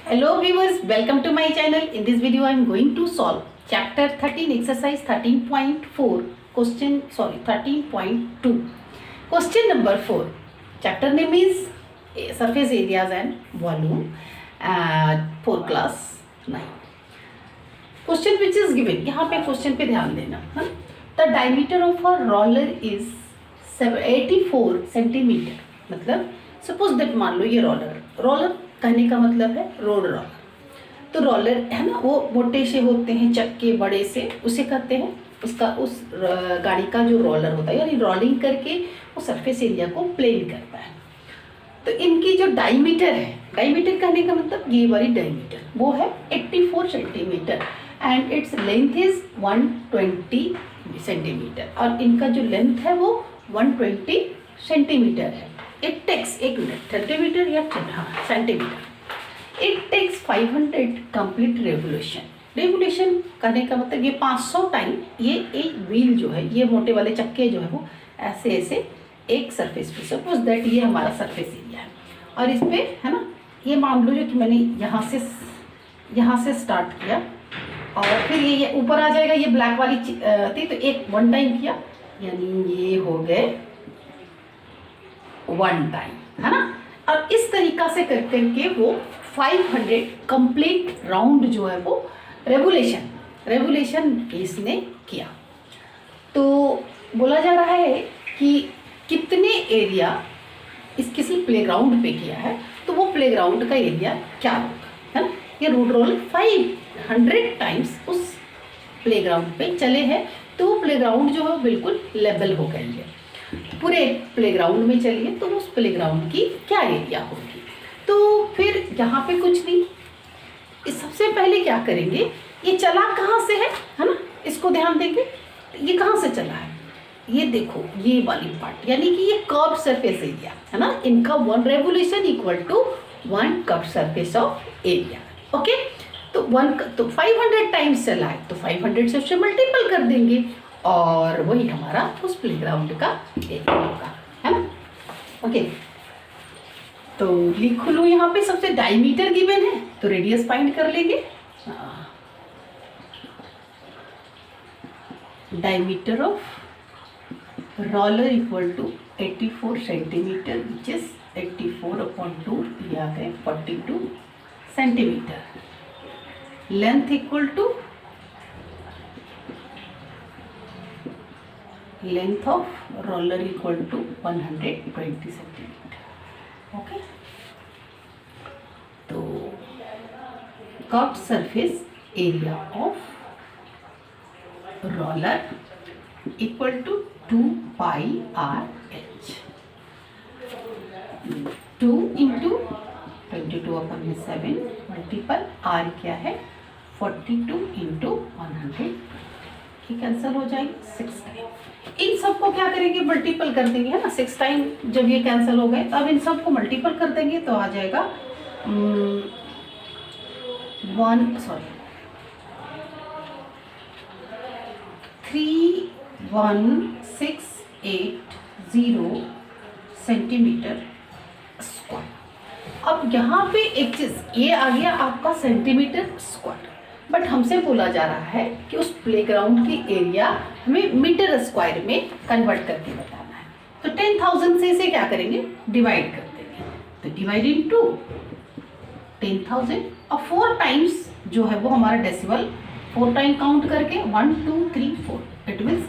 Hello viewers, welcome to my channel. In this video I am going to solve chapter 13 exercise 13.4 13.2 question number 4. Chapter name is surface areas and volume for class 9. Question which is given, यहाँ पे question पे ध्यान देना. The diameter of a roller is 84 centimeter. मतलब suppose that मान लो ये roller कहने का मतलब है रोड रोलर. तो रोलर है ना, वो मोटे से होते हैं, चक्के बड़े से, उसे कहते हैं उसका उस गाड़ी का जो रोलर होता है, यानी रोलिंग करके वो सरफेस एरिया को प्लेन करता है. तो इनकी जो डायमीटर है, डायमीटर कहने का मतलब ये वाली डायमीटर वो है 84 centimetre and its length is 120 centimetre और इनका जो लेंथ है वो 120 सेंटीमीटर है. इट टेक्स, एक मिनट, सेंटीमीटर या centimetre. It takes 500 complete revolution. Revolution करने का मतलब ये 500 टाइम ये एक व्हील जो है, ये मोटे वाले चक्के जो है वो ऐसे ऐसे एक सरफेस पे, सपोज दैट ये हमारा सरफेस एरिया है और इस पे है ना, ये मान लो जो कि मैंने यहाँ से स्टार्ट किया और फिर ये ऊपर आ जाएगा, ये ब्लैक वाली थी तो एक वन टाइम किया, यानी ये हो गए वन टाइम, है ना. और इस तरीका से कर करके वो 500 कंप्लीट राउंड जो है वो रेवोल्यूशन इसने किया. तो बोला जा रहा है कि कितने एरिया इस किसी प्लेग्राउंड पे किया है, तो वो प्लेग्राउंड का एरिया क्या होगा, है ना. ये रोड रोलर 500 टाइम्स उस प्लेग्राउंड पे चले हैं, तो वो प्लेग्राउंड जो है बिल्कुल लेवल हो गई है. पूरे प्लेग्राउंड में चलिए तो उस प्लेग्राउंड की क्या एरिया होगी. तो फिर यहाँ पे कुछ नहीं, इस सबसे पहले क्या करेंगे, ये चला कहाँ से है ना, इसको ध्यान देंगे. ये कहाँ से चला है, ये देखो ये वाली पार्ट, यानी कि ये कर्व सरफेस एरिया है ना. इनका 1 revolution equal to 1 curve surface of area. Okay, तो 500 टाइम्स चला है तो 500 से उससे मल्टीपल कर देंगे और वही हमारा उस प्लेग्राउंड का एरिया होगा, है ना. ओके, तो लिख लो यहाँ पे सबसे डायमीटर गिवन है तो रेडियस फाइंड कर लेंगे. Diameter of roller equal to 84 centimetre which is 84/2, ये आ गए 42 centimetre. Length equal to length of roller equal to 120 centimetre. Okay, तो curved surface area of roller equal to 2 pi RH. 2 into 22/7 multiple R क्या है 42 into 100, cancel हो जाएगी 6 time. इन सबको क्या करेंगे, मल्टीपल कर देंगे, है ना. 6 टाइम जब ये कैंसिल हो गए तो अब इन सबको मल्टीपल कर देंगे तो आ जाएगा 31680 सेंटीमीटर स्क्वायर. अब यहाँ पे एक चीज ये आ गया आपका सेंटीमीटर स्क्वायर, बट हमसे बोला जा रहा है कि उस प्लेग्राउंड की एरिया हमें मीटर स्क्वायर में कन्वर्ट करके बताना है. तो 10,000 से इसे क्या करेंगे, डिवाइड कर देंगे. तो डिवाइड इनटू 10,000 और 4 टाइम्स जो है वो हमारा डेसिमल 4 टाइम काउंट करके 1 2 3 4, इट मीन्स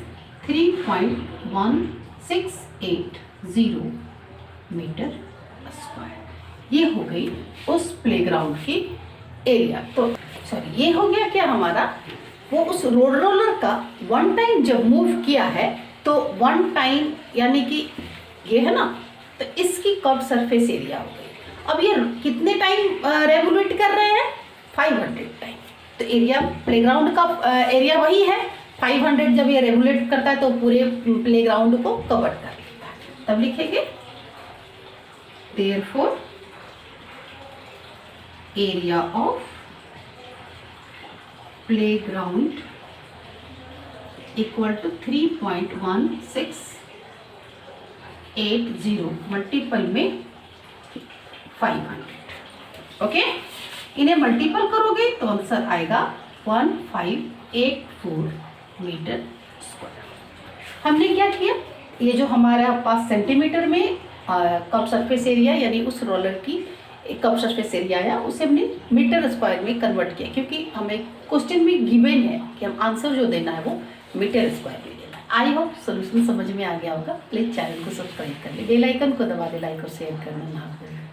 3.1680 मीटर स्क्वायर. ये हो गई उस प्लेग्राउंड की एरिया. तो सॉरी, ये हो गया क्या हमारा, वो उस रोड रोलर का 1 टाइम जब मूव किया है तो 1 टाइम यानी कि ये है ना, तो इसकी कर्व सरफेस एरिया हो गई. अब ये कितने टाइम रेवोल्यूट कर रहे हैं, 500 टाइम. तो एरिया प्लेग्राउंड का एरिया वही है 500. जब ये रेवोल्यूट करता है तो पूरे प्लेग्राउंड को कवर कर लेता है. तब लिखेंगे therefore area of playground equal to 3.1680 multiple में 500. ओके, इन्हें मल्टीपल करोगे तो आंसर आएगा 1584 मीटर स्क्वायर। हमने क्या किया, ये जो हमारा पास सेंटीमीटर में कप सरफेस एरिया यानी उस रोलर की कप सरफेस एरिया आया, उसे हमने मीटर स्क्वायर में कन्वर्ट किया, क्योंकि हमें क्वेश्चन में गिवन है कि हम आंसर जो देना है वो मीटर स्क्वायर में देना है। आई होप सोल्यूशन समझ में आ गया होगा। प्लीज़ चैनल को सब्सक्राइब कर ले, बेल आइकन को दबा दे, लाइक और शेयर करना ना भूलें।